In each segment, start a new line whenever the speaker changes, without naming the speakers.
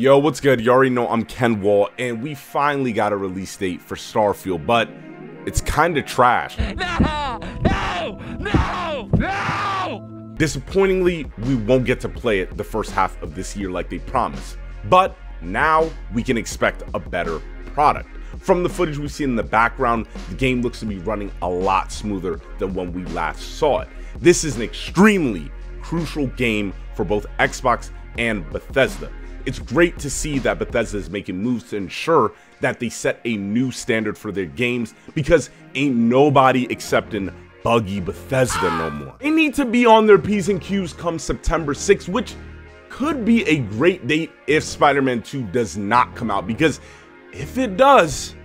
Yo, what's good? You already know I'm KenWal, and we finally got a release date for Starfield, but it's kind of trash. No! Disappointingly, we won't get to play it the first half of this year like they promised, but now we can expect a better product. From the footage we've seen in the background, the game looks to be running a lot smoother than when we last saw it. This is an extremely crucial game for both Xbox and Bethesda. It's great to see that Bethesda is making moves to ensure that they set a new standard for their games, because ain't nobody accepting buggy Bethesda no more. They need to be on their P's and Q's come September 6th, which could be a great date if Spider-Man 2 does not come out, because if it does,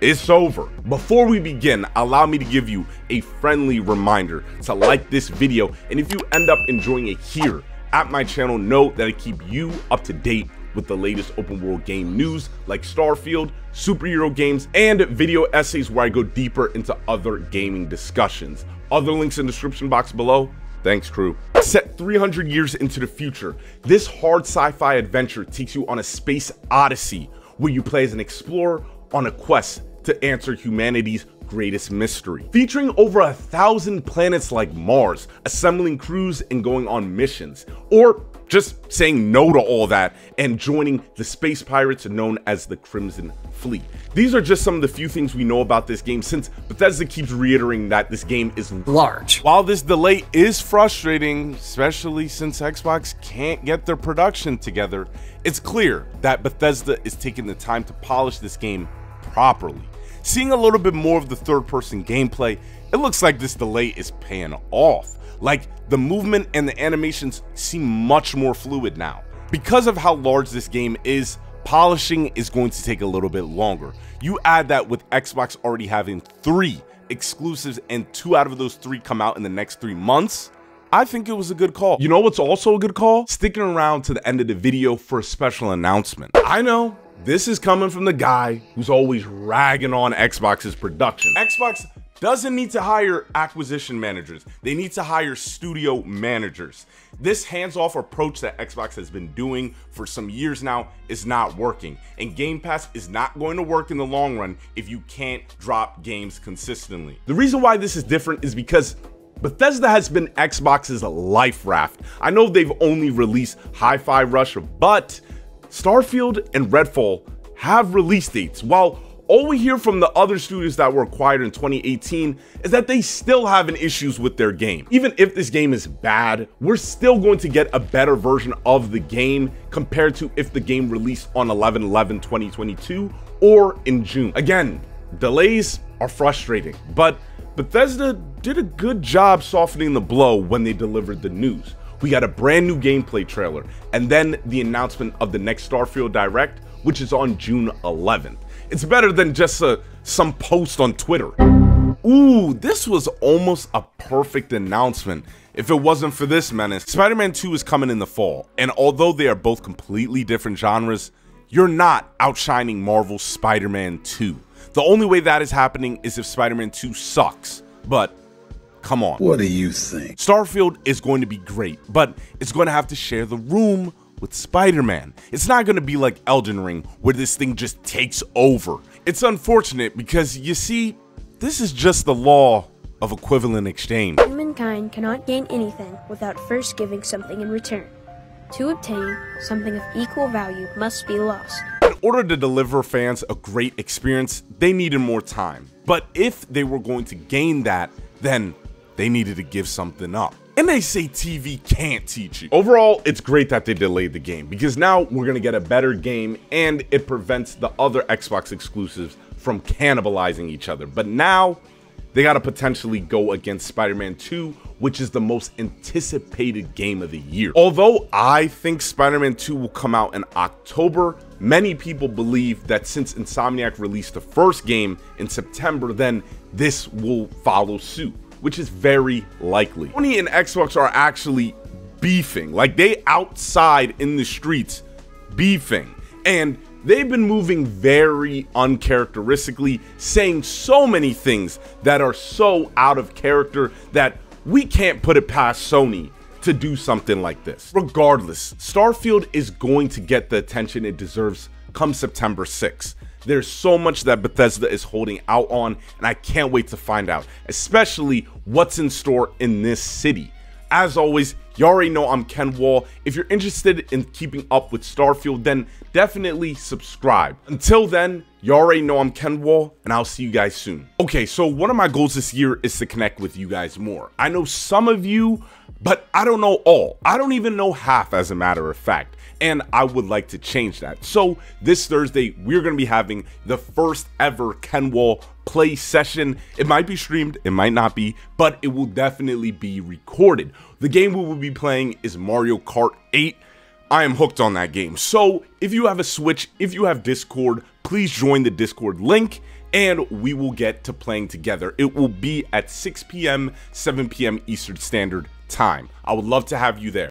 it's over. Before we begin, allow me to give you a friendly reminder to like this video, and if you end up enjoying it here at my channel, know that I keep you up to date with the latest open world game news like Starfield, superhero games, and video essays where I go deeper into other gaming discussions. Other links in the description box below. Thanks, crew. Set 300 years into the future, this hard sci-fi adventure takes you on a space odyssey where you play as an explorer on a quest to answer humanity's greatest mystery. Featuring over 1,000 planets like Mars, assembling crews and going on missions, or just saying no to all that and joining the space pirates known as the Crimson Fleet. These are just some of the few things we know about this game, since Bethesda keeps reiterating that this game is large. While this delay is frustrating, especially since Xbox can't get their production together, it's clear that Bethesda is taking the time to polish this game properly. Seeing a little bit more of the third-person gameplay, it looks like this delay is paying off. Like, the movement and the animations seem much more fluid now. Because of how large this game is, polishing is going to take a little bit longer. You add that with Xbox already having 3 exclusives and 2 out of those 3 come out in the next 3 months, I think it was a good call. You know what's also a good call? Sticking around to the end of the video for a special announcement. I know this is coming from the guy who's always ragging on Xbox's production. Xbox doesn't need to hire acquisition managers. They need to hire studio managers. This hands-off approach that Xbox has been doing for some years now is not working, and Game Pass is not going to work in the long run if you can't drop games consistently. The reason why this is different is because Bethesda has been Xbox's life raft. I know they've only released Hi-Fi Rush, but Starfield and Redfall have release dates, while all we hear from the other studios that were acquired in 2018 is that they still having issues with their game. Even if this game is bad, we're still going to get a better version of the game compared to if the game released on 11/11/2022 or in June. Again, delays are frustrating, but Bethesda did a good job softening the blow when they delivered the news. We got a brand new gameplay trailer, and then the announcement of the next Starfield Direct, which is on June 11th. It's better than just some post on Twitter. Ooh, this was almost a perfect announcement if it wasn't for this menace. Spider-Man 2 is coming in the fall, and although they are both completely different genres, you're not outshining Marvel's Spider-Man 2. The only way that is happening is if Spider-Man 2 sucks, but come on.
What do you think?
Starfield is going to be great, but it's going to have to share the room with Spider-Man. It's not going to be like Elden Ring, where this thing just takes over. It's unfortunate because, you see, this is just the law of equivalent exchange.
Humankind cannot gain anything without first giving something in return. To obtain something of equal value must be lost.
In order to deliver fans a great experience, they needed more time. But if they were going to gain that, then they needed to give something up. And they say TV can't teach you. Overall, it's great that they delayed the game, because now we're gonna get a better game, and it prevents the other Xbox exclusives from cannibalizing each other. But now they gotta potentially go against Spider-Man 2, which is the most anticipated game of the year. Although I think Spider-Man 2 will come out in October, many people believe that since Insomniac released the first game in September, then this will follow suit, which is very likely. Sony and Xbox are actually beefing, like they outside in the streets beefing, and they've been moving very uncharacteristically, saying so many things that are so out of character that we can't put it past Sony to do something like this. Regardless, Starfield is going to get the attention it deserves come September 6th. There's so much that Bethesda is holding out on, and I can't wait to find out, especially what's in store in this city. As always, you already know I'm KenWal. If you're interested in keeping up with Starfield, then definitely subscribe. Until then, you already know I'm KenWal, and I'll see you guys soon. Okay, so one of my goals this year is to connect with you guys more. I know some of you, but I don't know all. I don't even know half, as a matter of fact. And I would like to change that. So this Thursday, we're going to be having the first ever KenWal play session. It might be streamed, it might not be, but it will definitely be recorded. The game we will be playing is Mario Kart 8. I am hooked on that game. So if you have a Switch, if you have Discord, please join the Discord link and we will get to playing together. It will be at 6 p.m., 7 p.m. Eastern Standard Time. I would love to have you there.